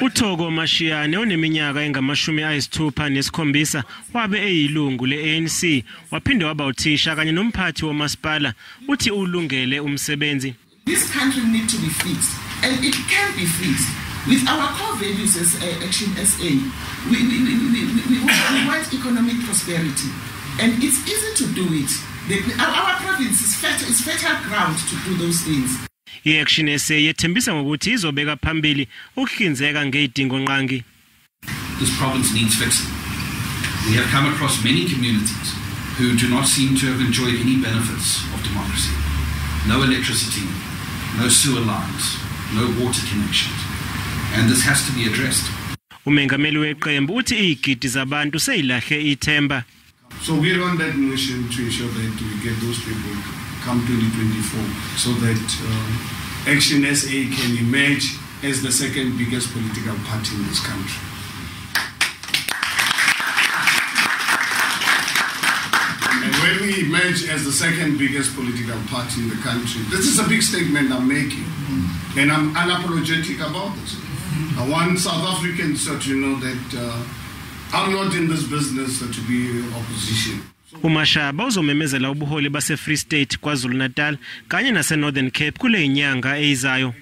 uThoko Mashiane oneminyaka engama-67 wabe eyilungu leANC waphinde waba uthisha kanye nomphathi womasipala uthi ulungele umsebenzi. This country needs to be fixed, and it can be fixed with our core values as ActionSA. We want economic prosperity, and it's easy to do it. Our province is fertile ground to do those things. yeActionSA yethembisa ngokuthi izobeka phambili ukuhlinzeka ngezidingo nqangi. This province needs fixing. We have come across many communities who do not seem to have enjoyed any benefits of democracy. No electricity, no sewer lines, no water connections. And this has to be addressed. Umengameli weqembu uthi izigidi zabantu seyilahle ithemba. So we're on that mission to ensure that we get those people come 2024 so that ActionSA can emerge as the second biggest political party in this country. And when we emerge as the second biggest political party in the country, this is a big statement I'm making, and I'm unapologetic about this. I want South Africans to know that I'm not in this business to be opposition. uMashaba uzomemezela ubuholi base Free State KwaZulu Natal kanye nase Northern Cape kule nyanga eyizayo.